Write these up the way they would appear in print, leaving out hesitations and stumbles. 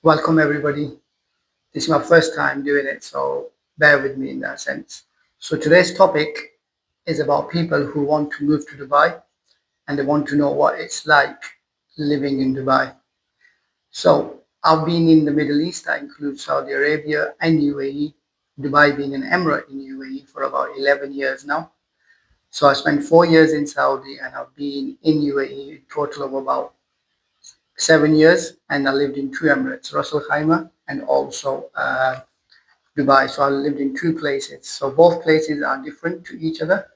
Welcome everybody. This is my first time doing it, so bear with me in that sense. So today's topic is about people who want to move to Dubai and they want to know what it's like living in Dubai. So I've been in the Middle East, that includes Saudi Arabia and UAE, Dubai being an emirate in UAE for about 11 years now. So I spent 4 years in Saudi and I've been in UAE a total of about 7 years, and I lived in two emirates, Ras Al Khaimah and also Dubai. So I lived in two places. So both places are different to each other.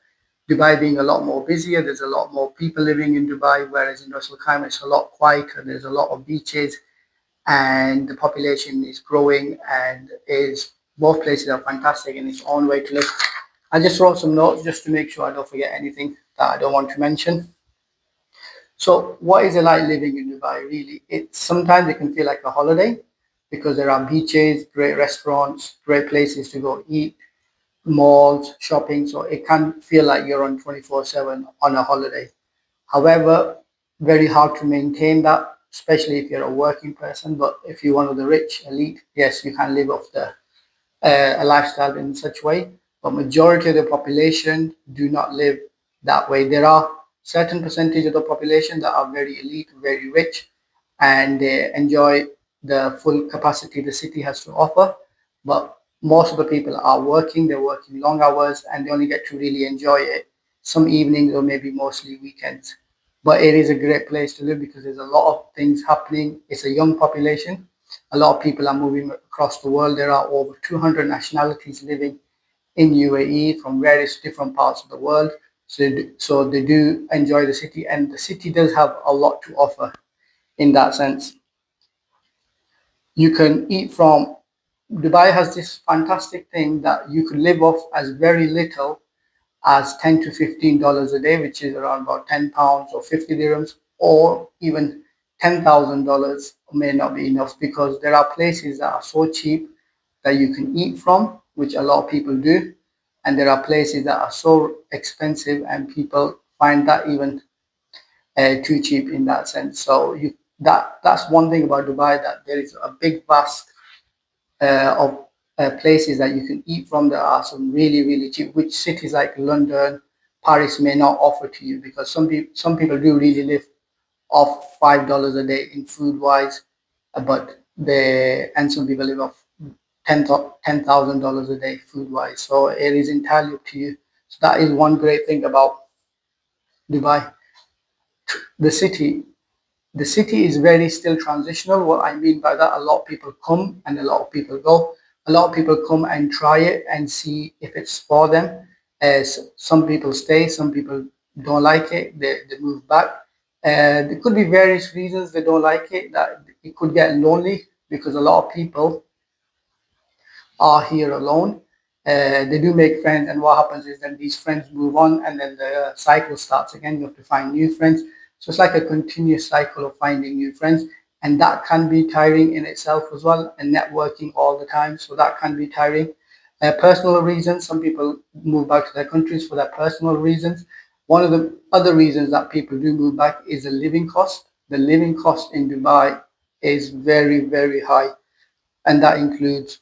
Dubai being a lot more busier, there's a lot more people living in Dubai, whereas in Ras Al Khaimah it's a lot quieter. There's a lot of beaches, and the population is growing, and is both places are fantastic in its own way to live. I just wrote some notes just to make sure I don't forget anything that I don't want to mention. So, what is it like living in Dubai? Really, it sometimes it can feel like a holiday because there are beaches, great restaurants, great places to go eat, malls, shopping. So it can feel like you're on 24/7 on a holiday. However, very hard to maintain that, especially if you're a working person. But if you're one of the rich elite, yes, you can live off the a lifestyle in such way, but majority of the population do not live that way. There are certain percentage of the population that are very elite, very rich, and they enjoy the full capacity the city has to offer. But most of the people are working, they're working long hours, and they only get to really enjoy it some evenings or maybe mostly weekends. But it is a great place to live because there's a lot of things happening. It's a young population. A lot of people are moving across the world. There are over 200 nationalities living in UAE from various different parts of the world. So they do enjoy the city, and the city does have a lot to offer in that sense. You can eat from Dubai has this fantastic thing that you could live off as very little as $10 to $15 a day, which is around about £10 or 50 dirhams, or even $10,000 may not be enough because there are places that are so cheap that you can eat from, which a lot of people do, and there are places that are so expensive and people find that even too cheap in that sense. So that's one thing about Dubai, that there is a big vast of places that you can eat from. There are some really cheap, which cities like London, Paris may not offer to you because some people do really live off $5 a day in food wise, but they and some people live off $10,000 a day food wise. So it is entirely up to you. So that is one great thing about Dubai. The city the city is very still transitional. What I mean by that, a lot of people come and a lot of people go. A lot of people come and try it and see if it's for them. As some people stay, some people don't like it, they move back. There could be various reasons they don't like it. That it could get lonely because a lot of people are here alone. They do make friends, and what happens is then these friends move on, and then the cycle starts again. You have to find new friends. So it's like a continuous cycle of finding new friends, and that can be tiring in itself as well. And networking all the time, so that can be tiring. Personal reasons. Some people move back to their countries for their personal reasons. One of the other reasons that people do move back is the living cost. The living cost in Dubai is very high, and that includes,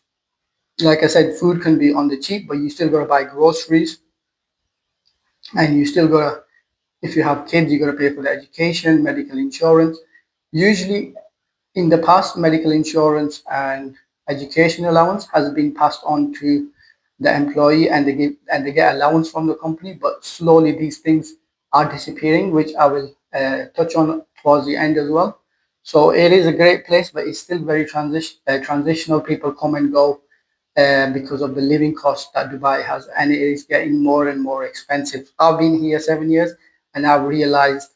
like I said, food can be on the cheap, but you still gotta buy groceries, and you still gotta, if you have kids, you gotta pay for the education, medical insurance. Usually, in the past, medical insurance and education allowance has been passed on to the employee, and they get allowance from the company. But slowly, these things are disappearing, which I will touch on towards the end as well. So it is a great place, but it's still very transitional. People come and go because of the living cost that Dubai has, and it is getting more and more expensive. I've been here 7 years, and I've realized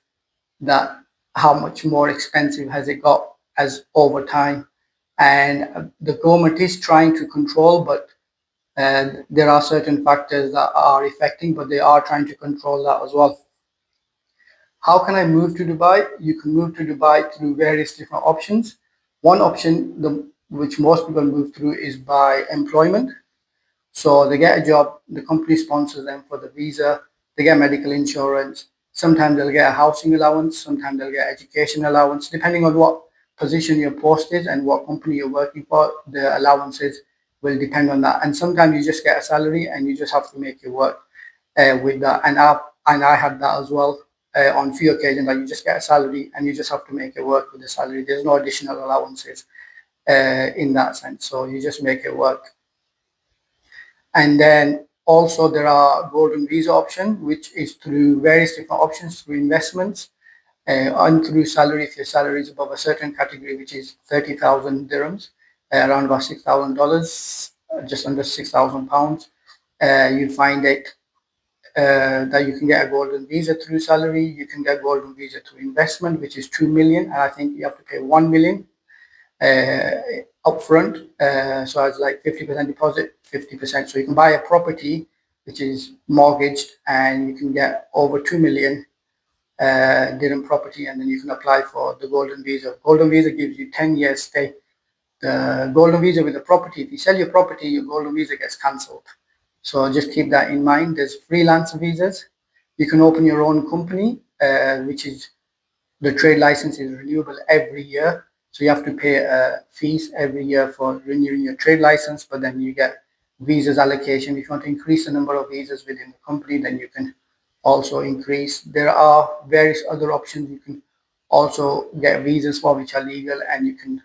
that how much more expensive has it got as over time. And the government is trying to control, but there are certain factors that are affecting, but they are trying to control that as well. How can I move to Dubai? You can move to Dubai through various different options. One option, which most people move through, is by employment. So they get a job, the company sponsors them for the visa, they get medical insurance, sometimes they'll get a housing allowance, sometimes they'll get education allowance, depending on what position your post is and what company you're working for, the allowances will depend on that. And sometimes you just get a salary and you just have to make it work with that. And I had that as well on few occasions. Like you just get a salary and you just have to make it work with the salary. There's no additional allowances in that sense. So you just make it work. And then also there are golden visa option, which is through various different options through investments and through salary. If your salary is above a certain category, which is 30,000 dirhams, around about $6,000, just under £6,000, you find it that you can get a golden visa through salary. You can get golden visa through investment, which is 2 million, and I think you have to pay 1 million upfront. So it's like 50% deposit, 50%. So you can buy a property which is mortgaged, and you can get over 2 million dirham property, and then you can apply for the golden visa. Golden visa gives you 10 years stay. The golden visa with the property, if you sell your property, your golden visa gets cancelled. So just keep that in mind. There's freelance visas. You can open your own company, which is the trade license is renewable every year. So you have to pay fees every year for renewing your trade license, but then you get visas allocation. If you want to increase the number of visas within the company, then you can also increase. There are various other options you can also get visas for, which are legal, and you can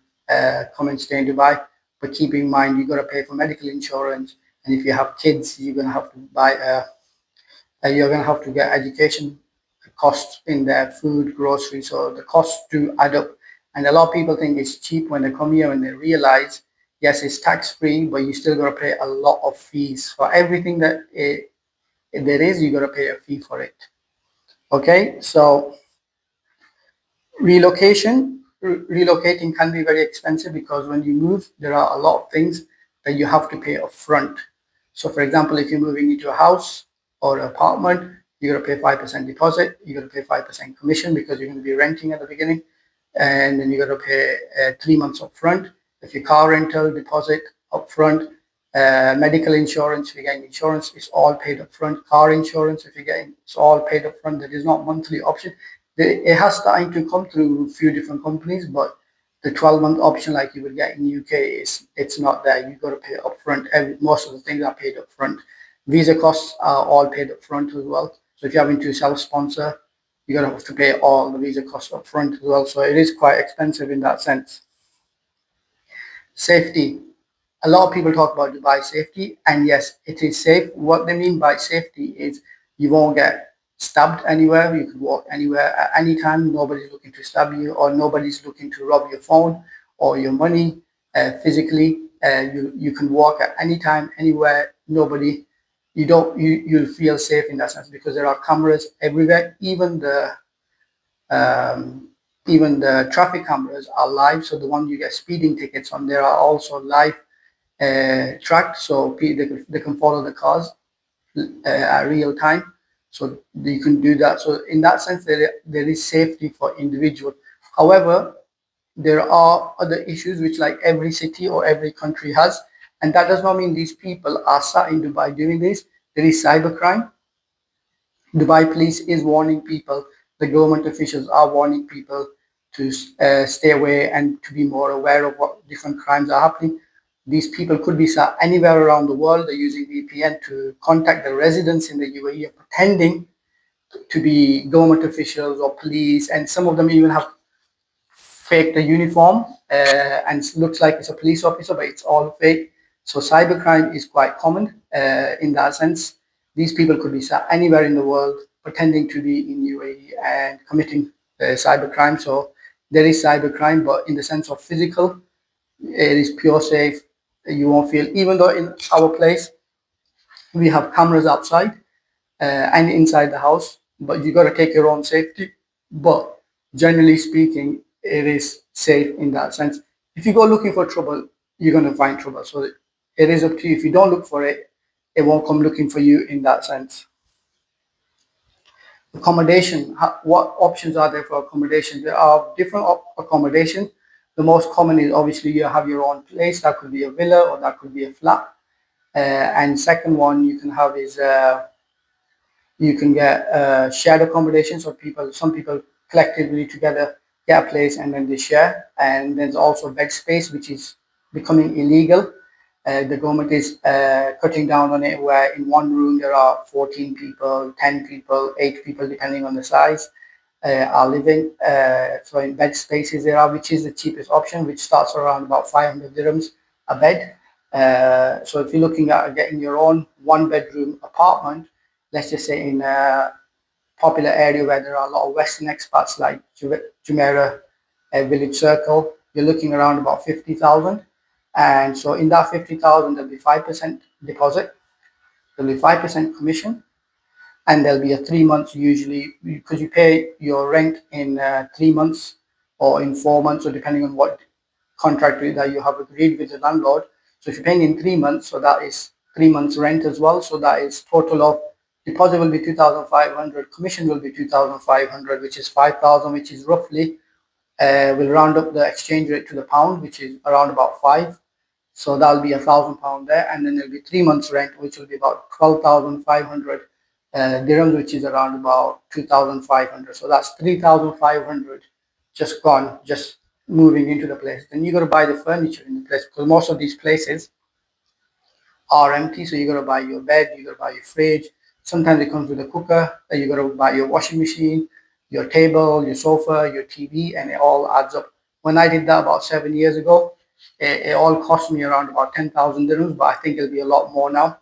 come and stay in Dubai. But keep in mind, you've got to pay for medical insurance, and if you have kids, you're going to have to buy you're going to have to get education costs in there, food, groceries. So the costs do add up. And a lot of people think it's cheap when they come here and they realize, yes, it's tax free, but you still got to pay a lot of fees for everything that there is. You got to pay a fee for it. Okay, so relocating can be very expensive because when you move, there are a lot of things that you have to pay upfront. So, for example, if you're moving into a house or an apartment, you got to pay 5% deposit. You got to pay 5% commission because you're going to be renting at the beginning, and then you got to pay 3 months upfront. If your car rental deposit upfront, medical insurance, if you're getting insurance, it's all paid upfront. Car insurance, if you're getting, it's all paid upfront. There is not monthly option. It has started to come through a few different companies, but the 12-month option like you would get in UK is it's not there. You've got to pay upfront. Most of the things are paid upfront. Visa costs are all paid upfront as well. So if you're having to self-sponsor, you're gonna have to pay all the visa costs upfront as well. So it is quite expensive in that sense. Safety. A lot of people talk about Dubai safety, and yes, it is safe. What they mean by safety is you won't get stabbed anywhere. You can walk anywhere at any time. Nobody's looking to stab you, or nobody's looking to rob your phone or your money physically. You can walk at any time, anywhere. Nobody. You'll feel safe in that sense because there are cameras everywhere. Um, even the traffic cameras are live. So the one you get speeding tickets on, there are also live tracked, so they can follow the cars at real time. So you can do that. So in that sense, there is safety for individual. However, there are other issues which like every city or every country has, and that does not mean these people are sat in Dubai doing this. There is cybercrime. Dubai police is warning people, the government officials are warning people to stay away and to be more aware of what different crimes are happening. These people could be sat anywhere around the world. They're using VPN to contact the residents in the UAE, pretending to be government officials or police, and some of them even have fake the uniform and looks like it's a police officer, but it's all fake. So cybercrime is quite common in that sense. These people could be sat anywhere in the world pretending to be in UAE and committing cybercrime. So there is cybercrime, but in the sense of physical, it is pure safe. You won't feel, even though in our place we have cameras outside and inside the house, but you got to take your own safety. But generally speaking, it is safe in that sense. If you go looking for trouble, you're going to find trouble. So it is up to you. If you don't look for it, it won't come looking for you in that sense. Accommodation. What options are there for accommodation? There are different accommodation. The most common is obviously you have your own place. That could be a villa or that could be a flat. And second one you can have is you can get shared accommodation. So some people collectively together get a place and then they share. And there's also bed space, which is becoming illegal. The government is cutting down on it, where in one room there are 14 people, 10 people, 8 people, depending on the size, are living. So in bed spaces there are, which is the cheapest option, which starts around about 500 dirhams a bed. So if you're looking at getting your own one bedroom apartment, let's just say in a popular area where there are a lot of Western expats like Jumeirah Village Circle, you're looking around about 50,000. And so in that 50,000, there'll be 5% deposit, there'll be 5% commission, and there'll be a 3 months usually, because you pay your rent in 3 months or in 4 months, or depending on what contract that you have agreed with the landlord. So if you're paying in 3 months, so that is 3 months rent as well. So that is total of deposit will be 2,500, commission will be 2,500, which is 5,000, which is roughly we'll round up the exchange rate to the pound, which is around about five. So that'll be £1,000 there, and then there'll be 3 months rent, which will be about 12,500 dirhams, which is around about 2,500. So that's 3,500 just gone, just moving into the place. Then you got to buy the furniture in the place, because most of these places are empty. So you got to buy your bed, you got to buy your fridge. Sometimes it comes with a cooker. You got to buy your washing machine, your table, your sofa, your TV, and it all adds up. When I did that about 7 years ago, it all cost me around about 10,000 dirhams, but I think it'll be a lot more now.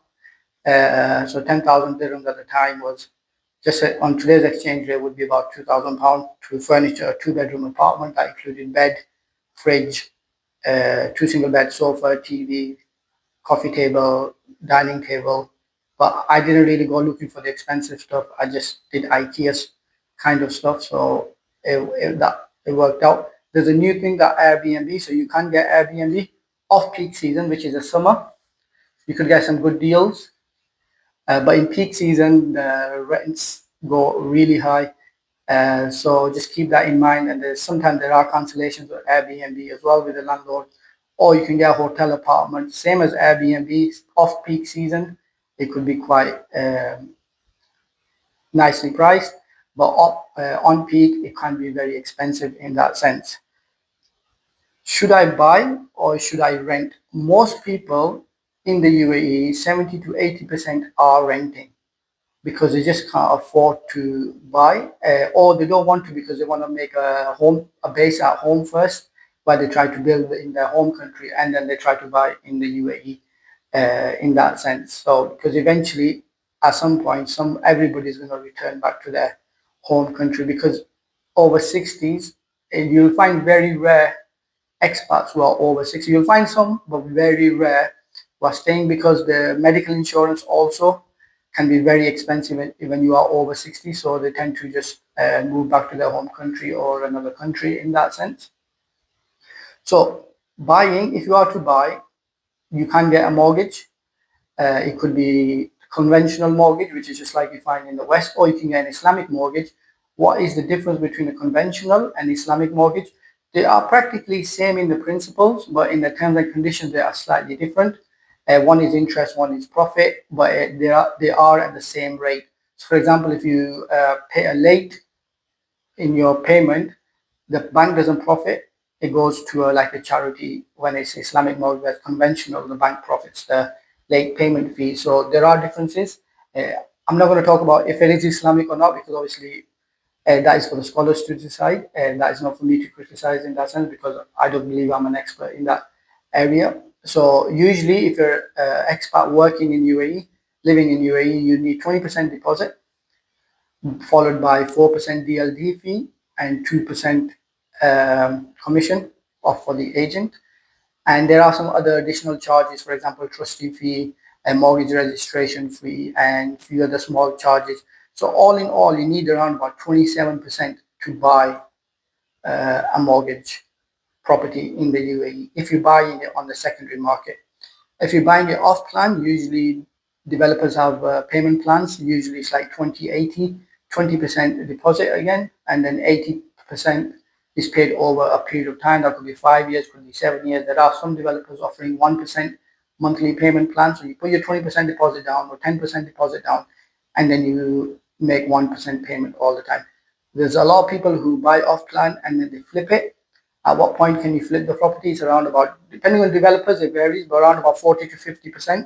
So 10,000 dirhams at the time was just on today's exchange rate would be about £2,000 to furnish a two-bedroom apartment that included bed, fridge, two single bed, sofa, TV, coffee table, dining table. But I didn't really go looking for the expensive stuff. I just did IKEA's kind of stuff. So it worked out. There's a new thing that Airbnb, so you can get Airbnb off peak season, which is the summer. You could get some good deals. But in peak season, the rents go really high. So just keep that in mind. And sometimes there are cancellations with Airbnb as well with the landlord. Or you can get a hotel apartment, same as Airbnb, off peak season. It could be quite nicely priced, but on peak, it can be very expensive in that sense. Should I buy or should I rent? Most people in the UAE, 70 to 80% are renting, because they just can't afford to buy, or they don't want to because they want to make a base at home first, where they try to build in their home country and then they try to buy in the UAE in that sense. So because eventually, at some point, everybody's going to return back to their home country, because over 60s, you'll find very rare expats who are over 60. You'll find some, but very rare, who are staying, because the medical insurance also can be very expensive when you are over 60. So they tend to just move back to their home country or another country in that sense. So buying, if you are to buy, you can get a mortgage. It could be conventional mortgage, which is just like you find in the West, or you can get an Islamic mortgage. What is the difference between a conventional and Islamic mortgage? They are practically same in the principles, but in the terms and conditions they are slightly different. One is interest, one is profit, but they are at the same rate. So, for example, if you pay a late in your payment, the bank doesn't profit. It goes to like a charity. When it's Islamic mortgage, that's conventional, the bank profits the late payment fee. So there are differences. I'm not going to talk about if it is Islamic or not, because obviously that is for the scholars to decide, and that is not for me to criticize in that sense, because I don't believe I'm an expert in that area. So usually, if you're expat working in UAE, living in UAE, you need 20% deposit, followed by 4% DLD fee and 2% commission off for the agent. And there are some other additional charges, for example, trustee fee and mortgage registration fee and few other small charges. So all in all, you need around about 27% to buy a mortgage property in the UAE if you're buying it on the secondary market. If you're buying it off plan, usually developers have payment plans. Usually it's like 20/80, 20% deposit again, and then 80% is paid over a period of time. That could be 5 years, could be 7 years. There are some developers offering 1% monthly payment plan. So you put your 20% deposit down or 10% deposit down, and then you make 1% payment all the time. There's a lot of people who buy off plan and then they flip it. At what point can you flip the property? It's around about, depending on developers, it varies, but around about 40 to 50%.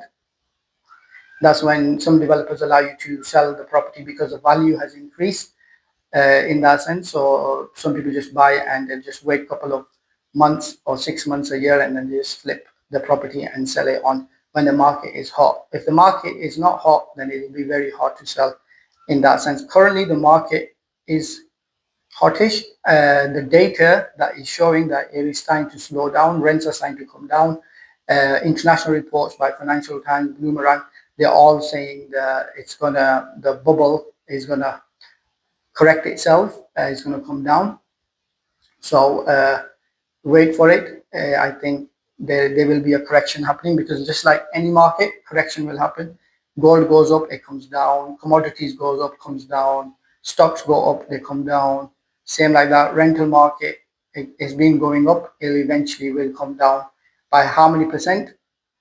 That's when some developers allow you to sell the property because the value has increased in that sense. So some people just buy it and then just wait a couple of months or 6 months, a year, and then they just flip the property and sell it on when the market is hot. If the market is not hot, then it will be very hard to sell in that sense. Currently, the market is hottish. The data that is showing that it is starting to slow down, rents are starting to come down. International reports by Financial Times, Bloomerang, they're all saying that the bubble is gonna correct itself. It's gonna come down. So wait for it. I think there will be a correction happening because just like any market, correction will happen. Gold goes up, it comes down. Commodities goes up, comes down. Stocks go up, they come down. Same like that. Rental market has been going up. It eventually will come down. By how many percent?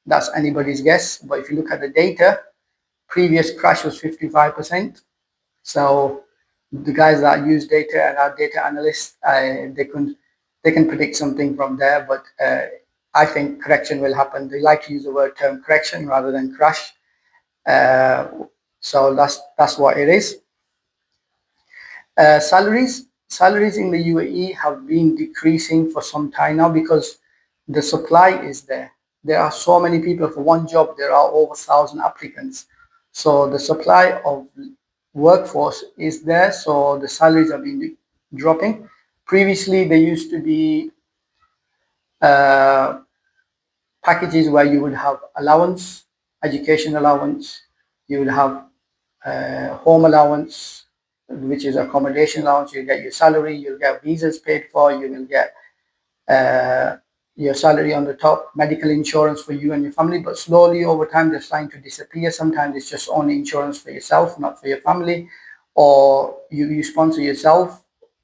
That's anybody's guess. But if you look at the data, previous crash was 55%. So the guys that use data and are data analysts, they can predict something from there. But I think correction will happen. They like to use the word term correction rather than crash. Uh, so that's what it is. Salaries in the UAE have been decreasing for some time now because the supply is there. There are so many people for one job. There are over 1,000 applicants. So the supply of workforce is there. So the salaries have been dropping. Previously, there used to be uh, packages where you would have allowance, education allowance, you would have home allowance, which is accommodation allowance. You get your salary, you'll get visas paid for, you will get uh, your salary on the top, medical insurance for you and your family. But slowly over time, they're starting to disappear. Sometimes it's just only insurance for yourself, not for your family, or you sponsor yourself,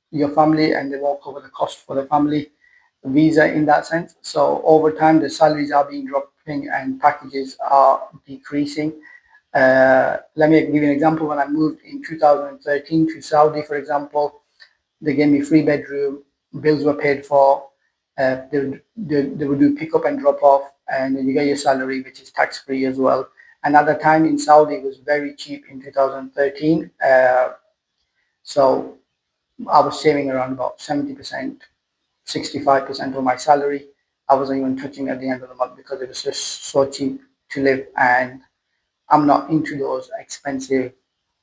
your family, and they won't cover the cost for the family visa in that sense. So over time, the salaries are being dropping and packages are decreasing. Let me give you an example. When I moved in 2013 to Saudi, for example, they gave me 3 bedroom, bills were paid for. They would do pick up and drop off, and then you get your salary, which is tax free as well. And at the time in Saudi, it was very cheap in 2013. So I was saving around about 70%, 65% of my salary. I wasn't even touching at the end of the month because it was just so cheap to live. And I'm not into those expensive,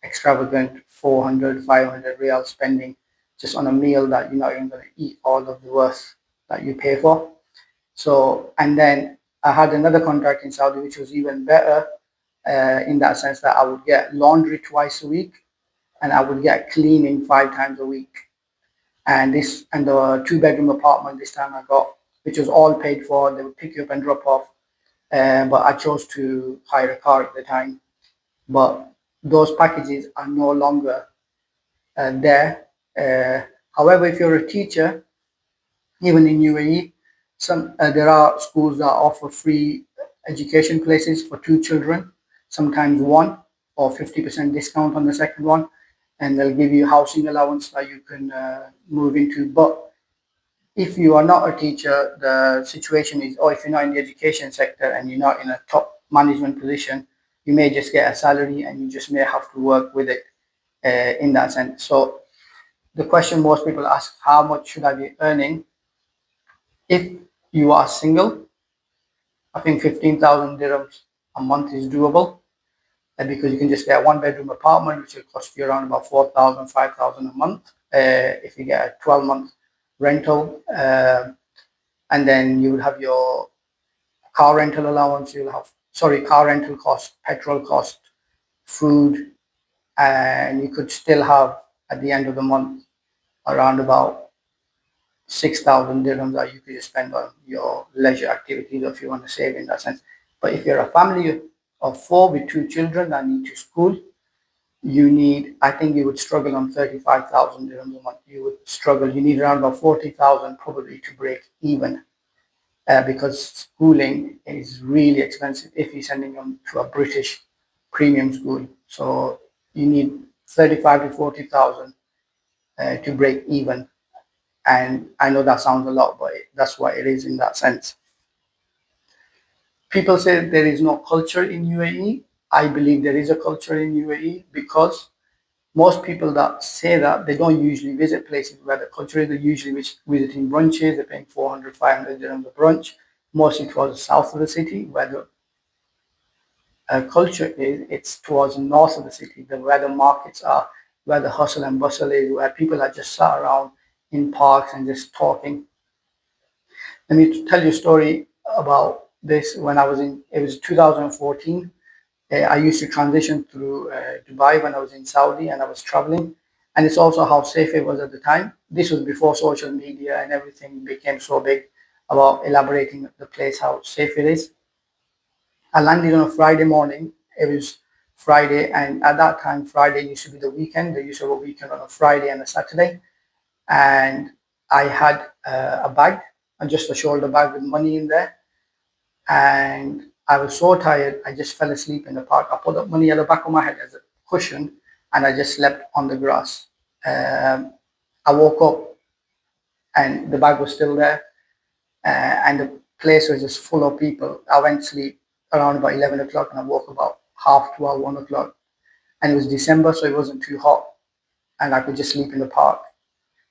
extravagant 400, 500 real spending just on a meal that you're not even going to eat all of the worth that you pay for. So, and then I had another contract in Saudi, which was even better in that sense that I would get laundry twice a week and I would get cleaning 5 times a week. And the 2 bedroom apartment this time I got, which was all paid for. They would pick you up and drop off. But I chose to hire a car at the time. But those packages are no longer there. However, if you're a teacher, even in UAE, there are schools that offer free education places for 2 children, sometimes one, or 50% discount on the second one, and they'll give you housing allowance that you can move into. But if you are not a teacher, the situation is, or if you're not in the education sector and you're not in a top management position, you may just get a salary and you just may have to work with it in that sense. So the question most people ask, how much should I be earning? If you are single, I think 15,000 dirhams a month is doable because you can just get a 1 bedroom apartment, which will cost you around about 4,000, 5,000 a month. If you get a 12-month rental, and then you will have your car rental allowance, you'll have, sorry, car rental cost, petrol cost, food, and you could still have at the end of the month around about 6,000 dirhams that you could just spend on your leisure activities or if you want to save in that sense. But if you're a family of 4 with 2 children that need to school, I think you would struggle on 35,000 dirhams a month. You would struggle. You need around about 40,000 probably to break even because schooling is really expensive if you're sending them to a British premium school. So you need 35 to 40,000 to break even. And I know that sounds a lot, but that's what it is in that sense. People say there is no culture in UAE. I believe there is a culture in UAE because most people that say that they don't usually visit places where the culture is. They're usually visiting brunches. They're paying 400, 500 dirhams a brunch, mostly towards the south of the city where the culture is. It's towards the north of the city, where the markets are, where the hustle and bustle is, where people are just sat around in parks and just talking. Let me tell you a story about this. When I was in, it was 2014. I used to transition through Dubai when I was in Saudi and I was traveling. And it's also how safe it was at the time. This was before social media and everything became so big about elaborating the place, how safe it is. I landed on a Friday morning. It was Friday, and at that time, Friday used to be the weekend. They used to have a weekend on a Friday and a Saturday. And I had a bag, just a shoulder bag with money in there. And I was so tired, I just fell asleep in the park. I put the money at the back of my head as a cushion, and I just slept on the grass. I woke up, and the bag was still there, and the place was just full of people. I went to sleep around about 11 o'clock, and I woke about half 12, 1 o'clock. And it was December, so it wasn't too hot, and I could just sleep in the park.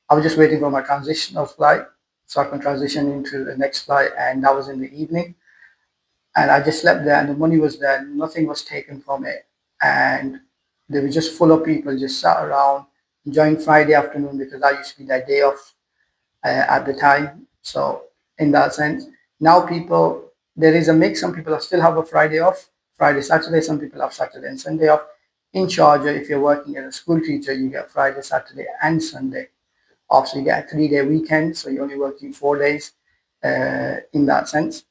I was just waiting for my transitional flight so I can transition into the next flight, and that was in the evening. And I just slept there, and the money was there, nothing was taken from it, and they were just full of people, just sat around enjoying Friday afternoon because that used to be their day off at the time. So in that sense, now people, there is a mix. Some people still have a Friday off, Friday, Saturday. Some people have Saturday and Sunday off. In Sharjah, if you're working as a school teacher, you get Friday, Saturday, and Sunday off. So you get a 3 day weekend. So you're only working 4 days in that sense.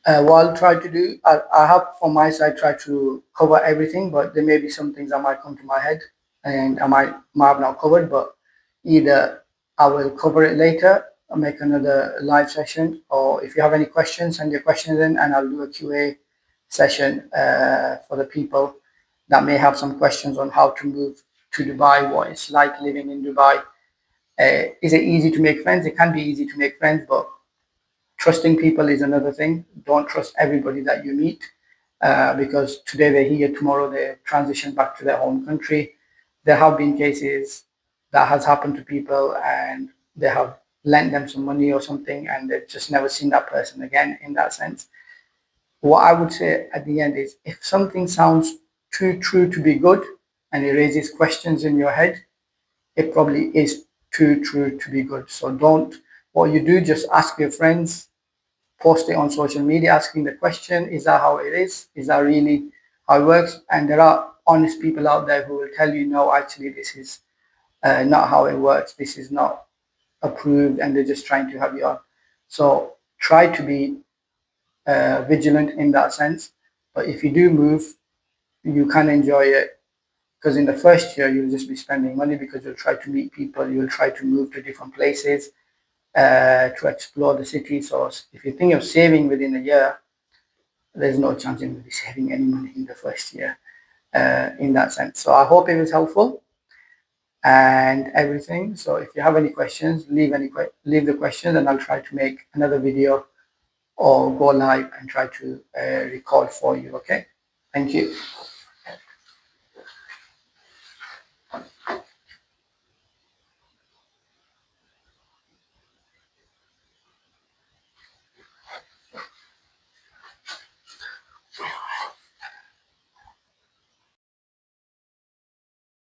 What I'll try to do, I have from my side tried to cover everything, but there may be some things that might come to my head and I might have not covered, but either I will cover it later or make another live session, or if you have any questions, send your questions in and I'll do a QA session for the people that may have some questions on how to move to Dubai, what it's like living in Dubai. Is it easy to make friends? It can be easy to make friends, but trusting people is another thing. Don't trust everybody that you meet because today they're here, tomorrow they transition back to their home country. There have been cases that has happened to people and they have lent them some money or something and they've just never seen that person again in that sense. What I would say at the end is if something sounds too true to be good and it raises questions in your head, it probably is too true to be good. So don't, what you do, just ask your friends, post it on social media asking the question, is that how it is? Is that really how it works? And there are honest people out there who will tell you, no, actually, this is not how it works. This is not approved, and they're just trying to have you on. So try to be vigilant in that sense. But if you do move, you can enjoy it because in the first year, you'll just be spending money because you'll try to meet people, you'll try to move to different places to explore the city. So if you think of saving within a year, there's no chance in really saving any money in the first year in that sense. So I hope it was helpful and everything. So if you have any questions, leave the questions, and I'll try to make another video or go live and try to record for you. Okay, thank you.